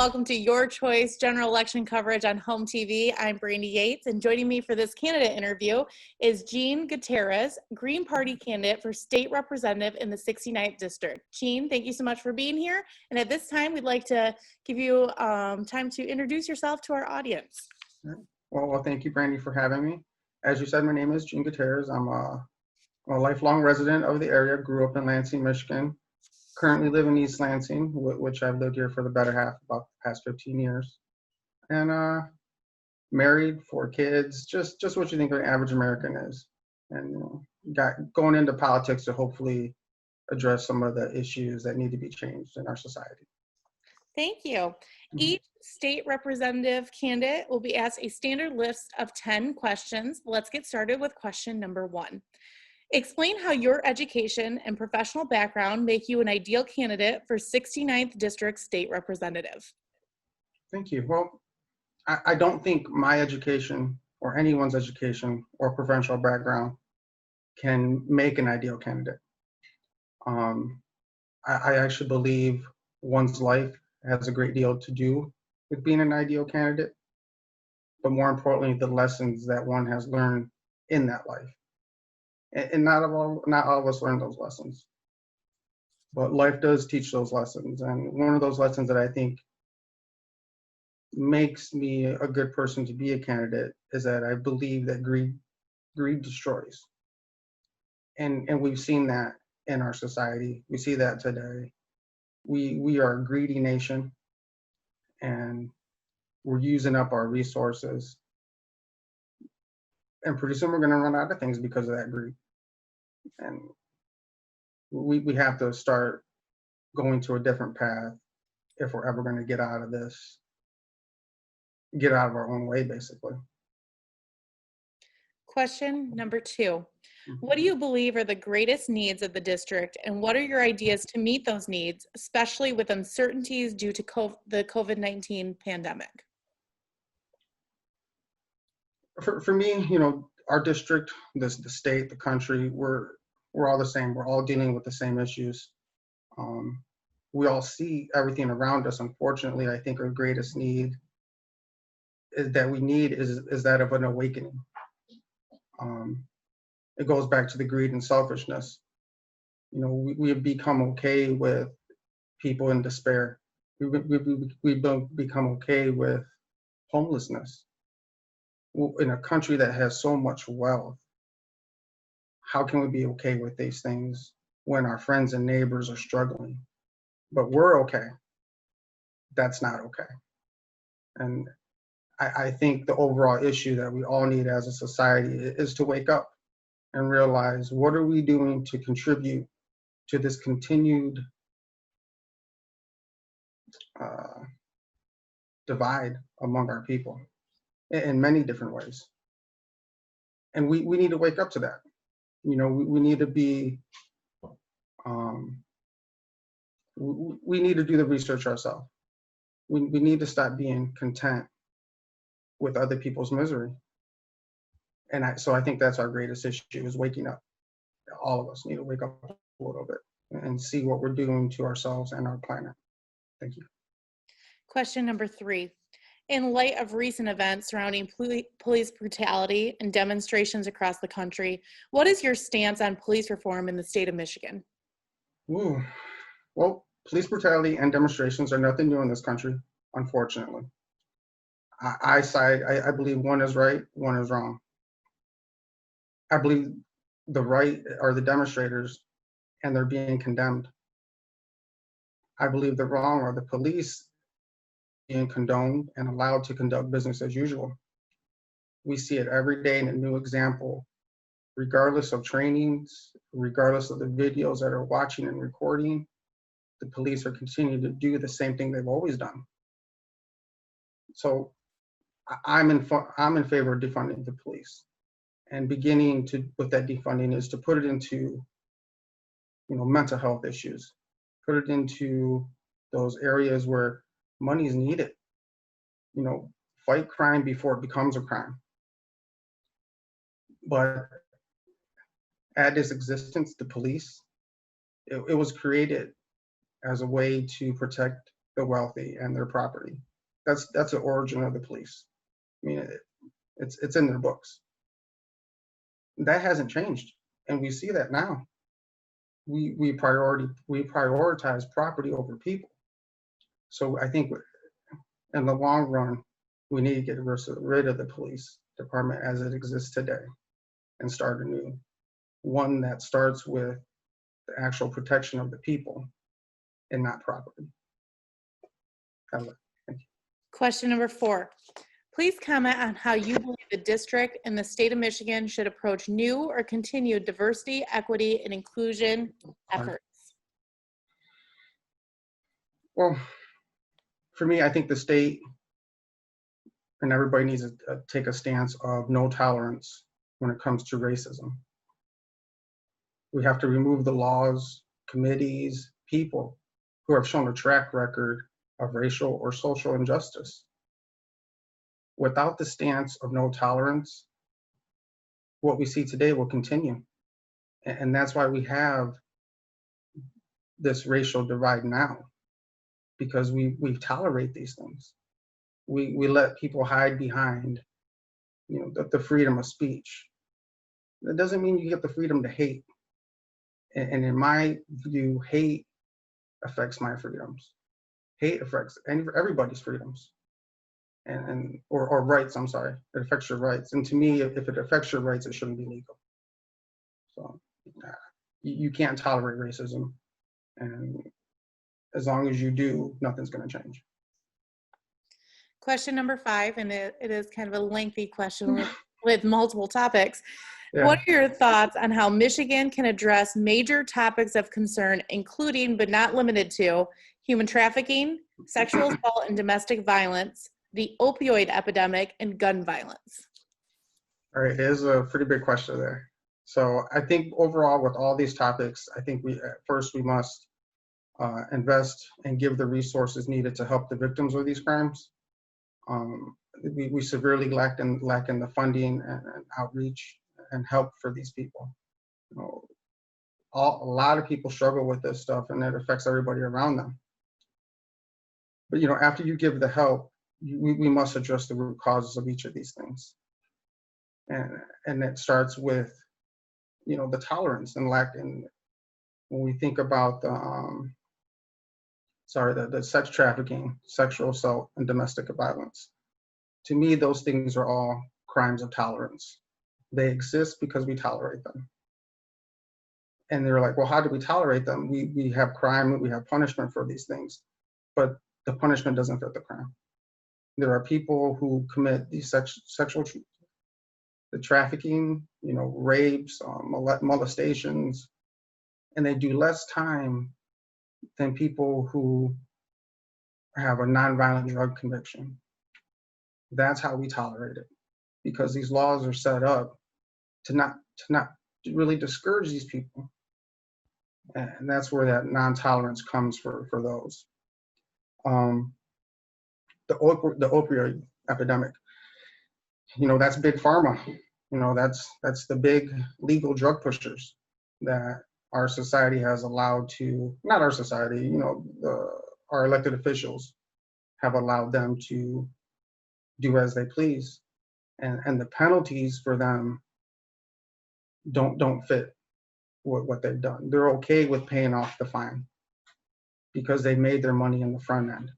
welcome to Your Choice General Election coverage on HOMTV. I'm Brandy Yates, and joining me for this candidate interview is Jean Gutierrez, Green Party candidate for state representative in the 69th District. Jean, thank you so much for being here. And at this time, we'd like to give you time to introduce yourself to our audience. Well, thank you, Brandy, for having me. As you said, my name is Jean Gutierrez. I'm a lifelong resident of the area, grew up in Lansing, Michigan. Currently live in East Lansing, which I've lived here for the better half, about the past 15 years. And married, 4 kids, just what you think an average American is. And going into politics to hopefully address some of the issues that need to be changed in our society. Thank you. Each state representative candidate will be asked a standard list of 10 questions. Let's get started with question number 1. Explain how your education and professional background make you an ideal candidate for 69th District State Representative. Thank you. Well, I don't think my education or anyone's education or professional background can make an ideal candidate. I actually believe one's life has a great deal to do with being an ideal candidate, but more importantly, the lessons that one has learned in that life. And not all of us learn those lessons, but life does teach those lessons. And one of those lessons that I think makes me a good person to be a candidate is that I believe that greed destroys. And we've seen that in our society. We see that today. We are a greedy nation, and we're using up our resources. And pretty soon we're going to run out of things because of that greed. And we have to start going to a different path if we're ever going to get out of this, get out of our own way, basically. Question number 2. What do you believe are the greatest needs of the district, and what are your ideas to meet those needs, especially with uncertainties due to the COVID-19 pandemic? For me, our district, the state, the country, we're all the same. We're all dealing with the same issues. We all see everything around us. Unfortunately, I think our greatest need is that of an awakening. It goes back to the greed and selfishness. We have become okay with people in despair. We've become okay with homelessness. In a country that has so much wealth, how can we be okay with these things when our friends and neighbors are struggling? But we're okay. That's not okay. And I think the overall issue that we all need as a society is to wake up and realize, what are we doing to contribute to this continued divide among our people in many different ways. And we need to wake up to that. We need to be, we need to do the research ourselves. We need to stop being content with other people's misery. And so I think that's our greatest issue, is waking up. All of us need to wake up a little bit and see what we're doing to ourselves and our planet. Thank you. Question number 3. In light of recent events surrounding police brutality and demonstrations across the country, what is your stance on police reform in the state of Michigan? Well, police brutality and demonstrations are nothing new in this country, unfortunately. I believe one is right, one is wrong. I believe the right are the demonstrators, and they're being condemned. I believe the wrong are the police being condoned and allowed to conduct business as usual. We see it every day in a new example, regardless of trainings, regardless of the videos that are watching and recording, the police are continuing to do the same thing they've always done. So I'm in favor of defunding the police, and beginning with that defunding is to put it into, mental health issues, put it into those areas where money is needed. Fight crime before it becomes a crime. But at its existence, the police, it was created as a way to protect the wealthy and their property. That's the origin of the police. I mean, it's in their books. That hasn't changed, and we see that now. We prioritize property over people. So I think in the long run, we need to get rid of the police department as it exists today and start a new one that starts with the actual protection of the people and not property. Thank you. Question number 4. Please comment on how you believe the district and the state of Michigan should approach new or continued diversity, equity, and inclusion efforts. Well, for me, I think the state and everybody needs to take a stance of no tolerance when it comes to racism. We have to remove the laws, committees, people who have shown a track record of racial or social injustice. Without the stance of no tolerance, what we see today will continue. And that's why we have this racial divide now, because we tolerate these things. We let people hide behind, the freedom of speech. That doesn't mean you get the freedom to hate. And in my view, hate affects my freedoms. Hate affects everybody's freedoms, or rights. I'm sorry, it affects your rights. And to me, if it affects your rights, it shouldn't be legal. So you can't tolerate racism, and as long as you do, nothing's going to change. Question number 5, and it is kind of a lengthy question with multiple topics. Yeah. What are your thoughts on how Michigan can address major topics of concern, including but not limited to human trafficking, sexual assault and domestic violence, the opioid epidemic, and gun violence? All right, there's a pretty big question there. So I think overall with all these topics, I think we must invest and give the resources needed to help the victims of these crimes. We severely lack in the funding and outreach and help for these people. A lot of people struggle with this stuff, and it affects everybody around them. But after you give the help, we must address the root causes of each of these things, and it starts with the tolerance and lack. And when we think about the sex trafficking, sexual assault, and domestic violence, to me those things are all crimes of tolerance. They exist because we tolerate them. And they're like, well, how do we tolerate them? We have crime, we have punishment for these things, but the punishment doesn't fit the crime. There are people who commit these sexual, the trafficking, rapes, molestations, and they do less time than people who have a nonviolent drug conviction. That's how we tolerate it, because these laws are set up to not really discourage these people. And that's where that non-tolerance comes for those. The opioid epidemic, that's big pharma. That's the big legal drug pushers that our society has allowed to, not our society, our elected officials have allowed them to do as they please. And the penalties for them don't fit what they've done. They're okay with paying off the fine because they made their money in the front end.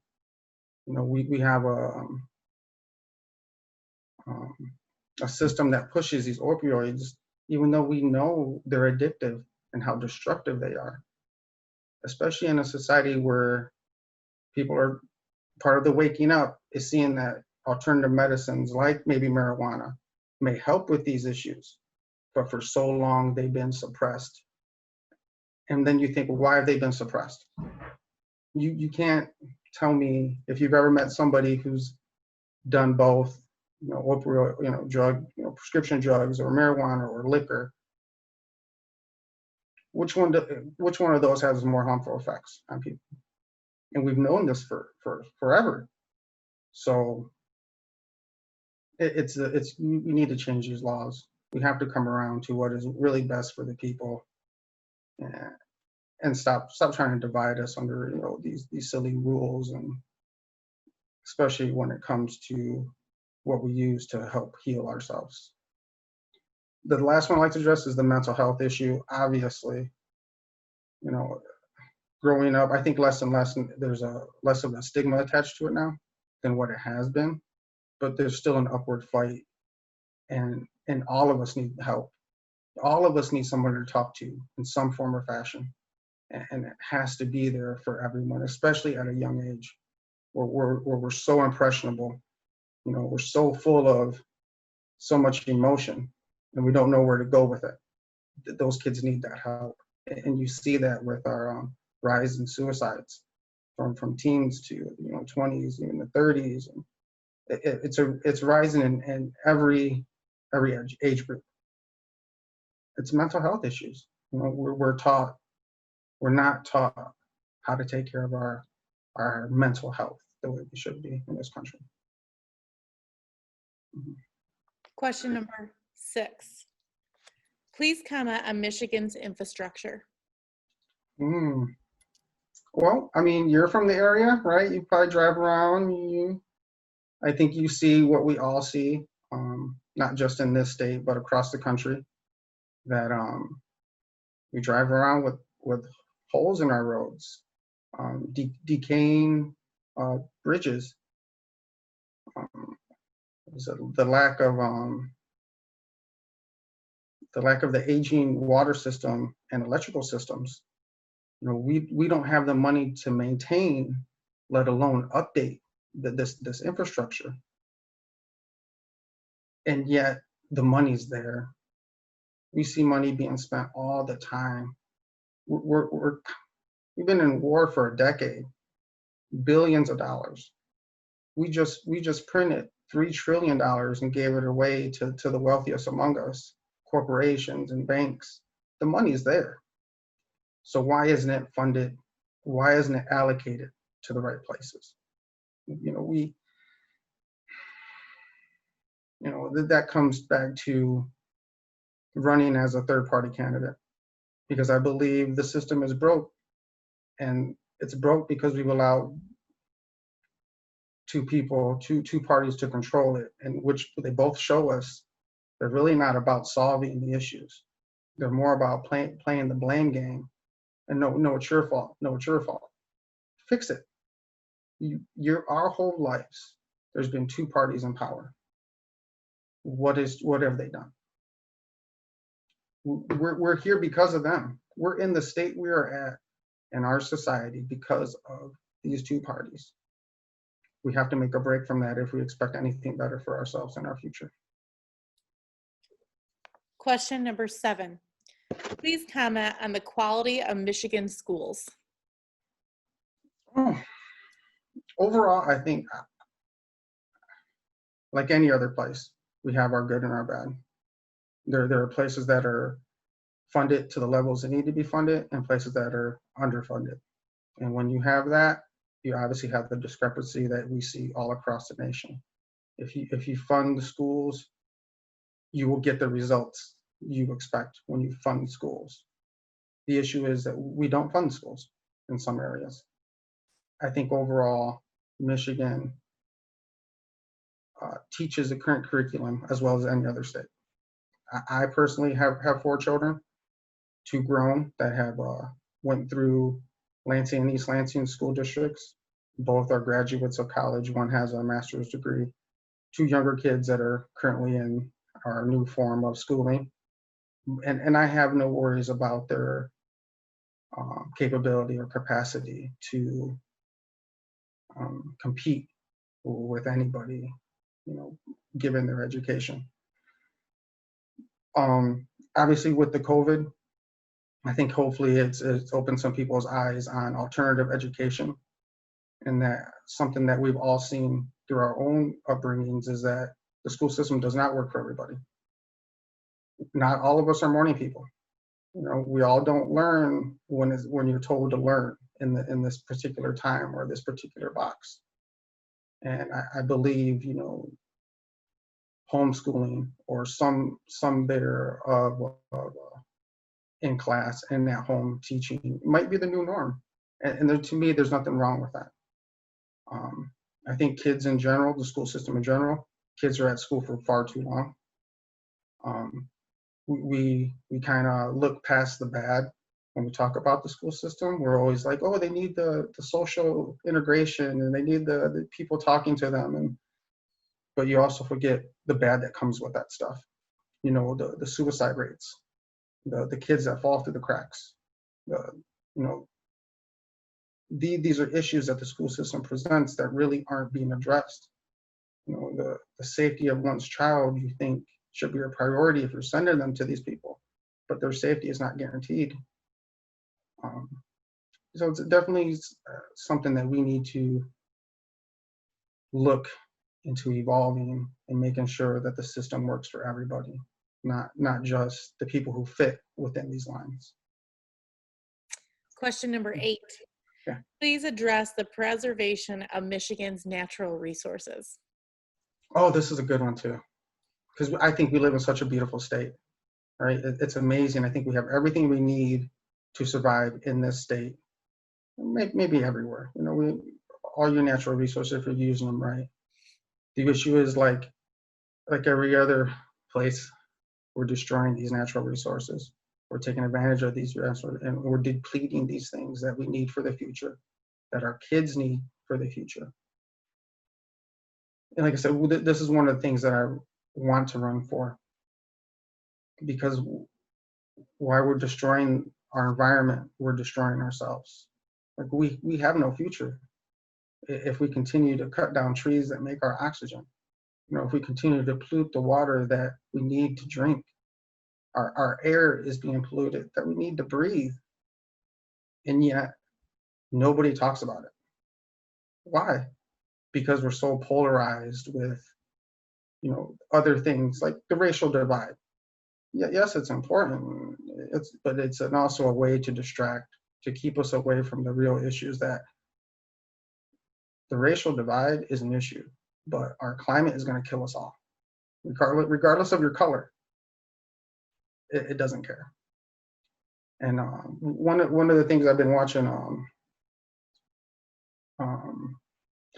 We have a system that pushes these opioids, even though we know they're addictive and how destructive they are, especially in a society where people are, part of the waking up is seeing that alternative medicines like maybe marijuana may help with these issues, but for so long they've been suppressed. And then you think, well, why have they been suppressed? You can't tell me, if you've ever met somebody who's done both, opioid, drug, prescription drugs or marijuana or liquor, which one of those has more harmful effects on people? And we've known this for forever. So we need to change these laws. We have to come around to what is really best for the people, and stop trying to divide us under, you know, these silly rules, and especially when it comes to what we use to help heal ourselves. The last one I'd like to address is the mental health issue. Obviously, you know, growing up, I think less and less, there's less of a stigma attached to it now than what it has been, but there's still an upward fight, and all of us need help. All of us need someone to talk to in some form or fashion, and it has to be there for everyone, especially at a young age, where we're so impressionable. You know, we're so full of so much emotion, and we don't know where to go with it. Those kids need that help, and you see that with our rise in suicides from teens to, you know, 20s, even the 30s, and it's rising in every age group. It's mental health issues. You know, we're not taught how to take care of our mental health the way we should be in this country. Question number 6. Please comment on Michigan's infrastructure. Well, I mean, you're from the area, right? You probably drive around. I think you see what we all see, not just in this state, but across the country, that we drive around with holes in our roads, decaying bridges, the lack of the aging water system and electrical systems. You know, we don't have the money to maintain, let alone update this infrastructure, and yet the money's there. We see money being spent all the time. We've been in war for a decade, billions of dollars. We just printed $3 trillion and gave it away to the wealthiest among us, corporations and banks. The money's there. So why isn't it funded? Why isn't it allocated to the right places? You know, that comes back to running as a third-party candidate, because I believe the system is broke, and it's broke because we've allowed two parties to control it, and which they both show us they're really not about solving the issues. They're more about playing the blame game. And no, it's your fault. No, it's your fault. Fix it. Our whole lives, there's been two parties in power. What have they done? We're here because of them. We're in the state we are at in our society because of these two parties. We have to make a break from that if we expect anything better for ourselves and our future. Question number 7. Please comment on the quality of Michigan schools. Overall, I think, like any other place, we have our good and our bad. There are places that are funded to the levels that need to be funded, and places that are underfunded. And when you have that, you obviously have the discrepancy that we see all across the nation. If you fund the schools, you will get the results you expect when you fund schools. The issue is that we don't fund schools in some areas. I think overall, Michigan teaches the current curriculum as well as any other state. I personally have 4 children, 2 grown that have went through Lansing and East Lansing school districts. Both are graduates of college. One has a master's degree. 2 younger kids that are currently in our new form of schooling. And I have no worries about their capability or capacity to compete with anybody, you know, given their education. Obviously with the COVID, I think hopefully it's opened some people's eyes on alternative education, and that something that we've all seen through our own upbringings is that the school system does not work for everybody. Not all of us are morning people. You know, we all don't learn when you're told to learn in this particular time or this particular box. And I believe, you know, homeschooling or some bit of in class and at home teaching might be the new norm. And there, to me, there's nothing wrong with that. I think kids in general, the school system in general, kids are at school for far too long. We kind of look past the bad when we talk about the school system. We're always like, oh, they need the social integration and they need the people talking to them. But you also forget the bad that comes with that stuff. You know, the suicide rates, the kids that fall through the cracks. These are issues that the school system presents that really aren't being addressed. You know, the safety of one's child, you think, should be a priority if you're sending them to these people, but their safety is not guaranteed. So it's definitely something that we need to look into evolving and making sure that the system works for everybody, not just the people who fit within these lines. Question number 8. Yeah. Please address the preservation of Michigan's natural resources. Oh, this is a good one too, because I think we live in such a beautiful state, right? It's amazing. I think we have everything we need to survive in this state, maybe everywhere. You know, all your natural resources, if you're using them right. The issue is like every other place, we're destroying these natural resources. We're taking advantage of these resources, and we're depleting these things that we need for the future, that our kids need for the future. And like I said, this is one of the things that I want to run for, because while we're destroying our environment, we're destroying ourselves. Like we have no future if we continue to cut down trees that make our oxygen. You know, if we continue to pollute the water that we need to drink, our air is being polluted that we need to breathe, and yet nobody talks about it. Why? Because we're so polarized with, you know, other things like the racial divide. Yeah, yes, it's important. But it's also a way to distract, to keep us away from the real issues. That the racial divide is an issue, but our climate is going to kill us all, regardless of your color. It doesn't care. And one of the things I've been watching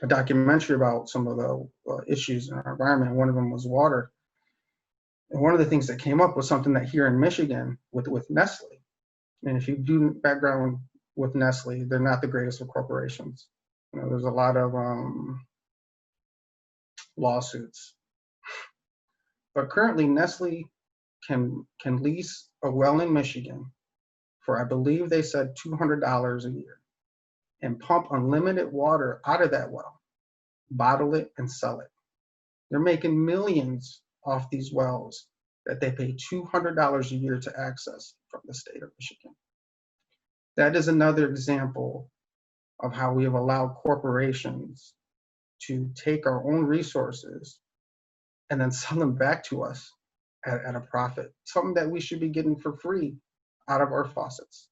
a documentary about some of the issues in our environment. One of them was water. And one of the things that came up was something that here in Michigan with Nestle. And if you do background with Nestle, they're not the greatest of corporations. You know, there's a lot of lawsuits. But currently, Nestle can lease a well in Michigan for, I believe they said, $200 a year, and pump unlimited water out of that well, bottle it, and sell it. They're making millions off these wells that they pay $200 a year to access from the state of Michigan. That is another example of how we have allowed corporations to take our own resources and then sell them back to us at a profit, something that we should be getting for free out of our faucets.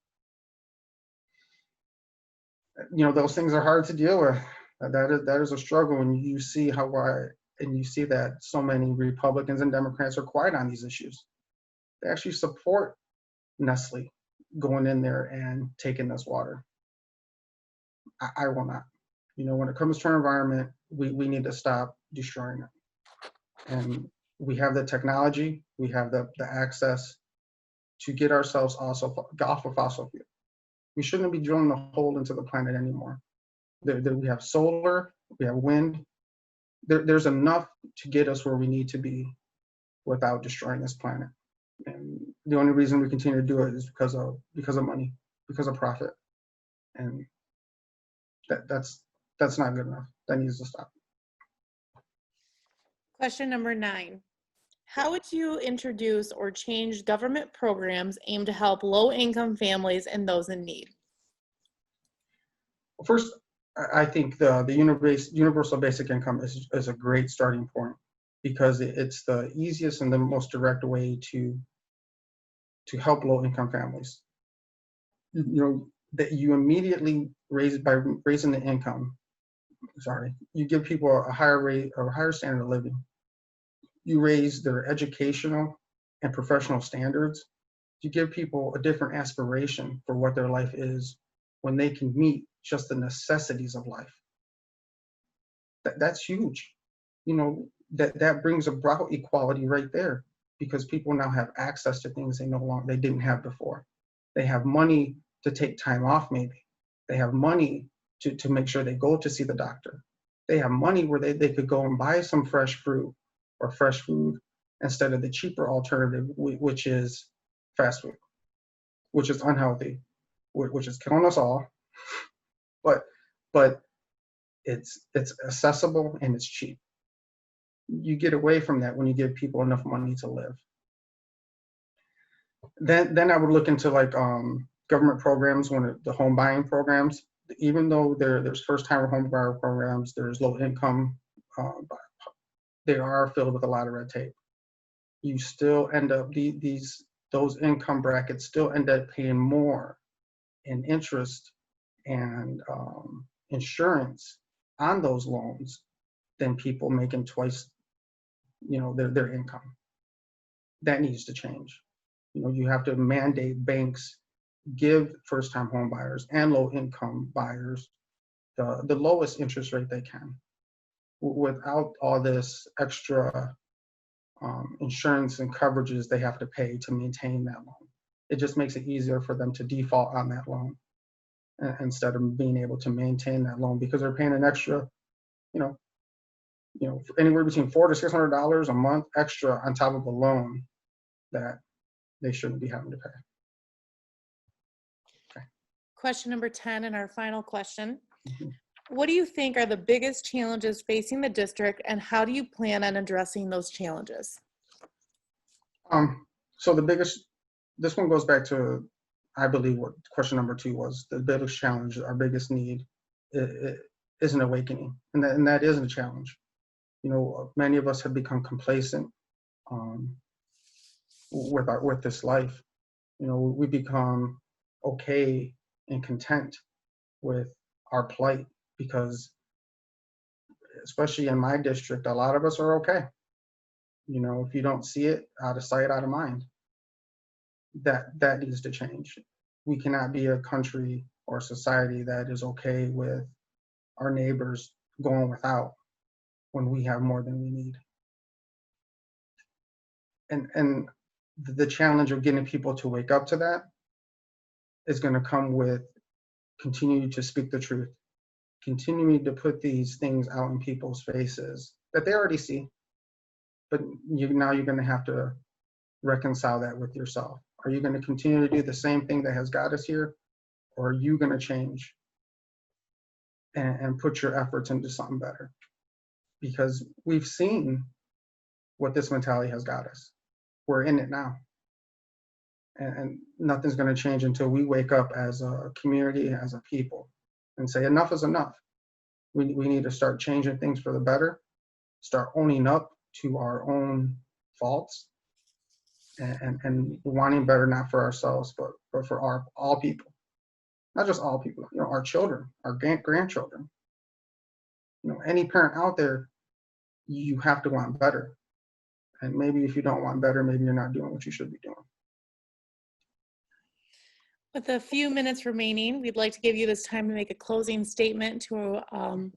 You know, those things are hard to deal with. That is a struggle, and you see and you see that so many Republicans and Democrats are quiet on these issues. They actually support Nestle going in there and taking this water. I will not. You know, when it comes to our environment, we need to stop destroying it. And we have the technology, we have the access to get ourselves also off of fossil fuel. We shouldn't be drilling a hole into the planet anymore. We have solar, we have wind. There's enough to get us where we need to be without destroying this planet. And the only reason we continue to do it is because of money, because of profit. And that's not good enough. That needs to stop. Question number 9. How would you introduce or change government programs aimed to help low-income families and those in need? Well, first, I think the universal basic income is a great starting point, because it's the easiest and the most direct way to help low-income families. You know, that you immediately by raising the income. You give people a higher rate or a higher standard of living. You raise their educational and professional standards, You give people a different aspiration for what their life is when they can meet just the necessities of life. That's huge. You know, that brings about equality right there, because people now have access to things they didn't have before. They have money to take time off, maybe. They have money to make sure they go to see the doctor. They have money where they could go and buy some fresh fruit or fresh food instead of the cheaper alternative, which is fast food, which is unhealthy, which is killing us all. But it's accessible and it's cheap. You get away from that when you give people enough money to live. Then I would look into like government programs, the home buying programs. Even though there's first-time home buyer programs, there's low income, they are filled with a lot of red tape. You still end up those income brackets still end up paying more in interest and insurance on those loans than people making twice, their income. That needs to change. You have to mandate banks give first-time home buyers and low-income buyers the lowest interest rate they can, without all this extra insurance and coverages they have to pay to maintain that loan. It just makes it easier for them to default on that loan instead of being able to maintain that loan, because they're paying an extra, anywhere between $400 to $600 a month extra on top of a loan that they shouldn't be having to pay. Okay. Question number 10 and our final question. Mm-hmm. What do you think are the biggest challenges facing the district, and how do you plan on addressing those challenges? So this one goes back to, I believe, what question number 2 was. The biggest challenge, our biggest need is an awakening, and that is a challenge. Many of us have become complacent with this life. We become okay and content with our plight, because especially in my district, a lot of us are okay. If you don't see it, out of sight, out of mind. That needs to change. We cannot be a country or society that is okay with our neighbors going without when we have more than we need. And the challenge of getting people to wake up to that is going to come with continuing to speak the truth, continuing to put these things out in people's faces that they already see, but now you're going to have to reconcile that with yourself. Are you going to continue to do the same thing that has got us here, or are you going to change and put your efforts into something better? Because we've seen what this mentality has got us. We're in it now. And nothing's going to change until we wake up as a community, as a people, and say enough is enough. We need to start changing things for the better, start owning up to our own faults, and wanting better, not for ourselves, but for all people. Not just all people, our children, our grandchildren. Any parent out there, you have to want better. And maybe if you don't want better, maybe you're not doing what you should be doing. With a few minutes remaining, we'd like to give you this time to make a closing statement to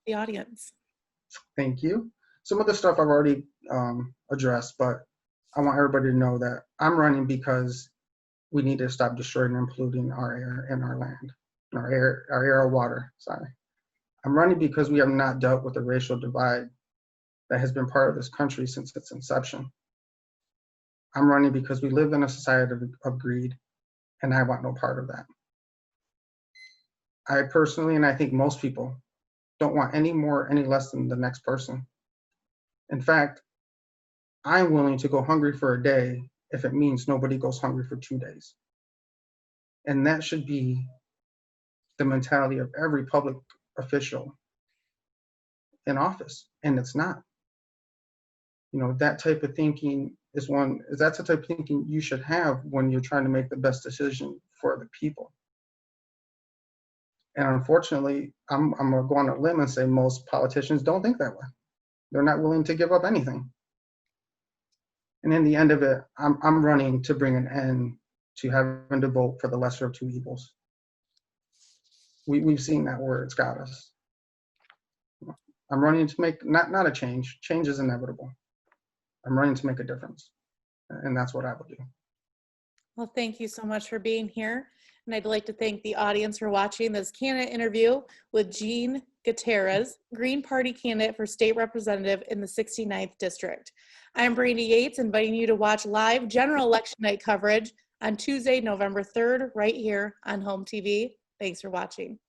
the audience. Thank you. Some of the stuff I've already addressed, but I want everybody to know that I'm running because we need to stop destroying and polluting our air and our land, our air or water, sorry. I'm running because we have not dealt with the racial divide that has been part of this country since its inception. I'm running because we live in a society of greed, and I want no part of that. I personally, and I think most people, don't want any more, any less than the next person. In fact, I'm willing to go hungry for a day if it means nobody goes hungry for 2 days. And that should be the mentality of every public official in office, and it's not. That type of thinking that's the type of thinking you should have when you're trying to make the best decision for the people. And unfortunately, I'm gonna go on a limb and say most politicians don't think that way. They're not willing to give up anything. And in the end of it, I'm running to bring an end to having to vote for the lesser of two evils. We've seen that where it's got us. I'm running to make not a change. Change is inevitable. I'm running to make a difference, and that's what I will do. Well, thank you so much for being here. And I'd like to thank the audience for watching this candidate interview with Gene Gutierrez, Green Party candidate for state representative in the 69th District. I'm Brandy Yates, inviting you to watch live general election night coverage on Tuesday, November 3rd, right here on Home TV. Thanks for watching.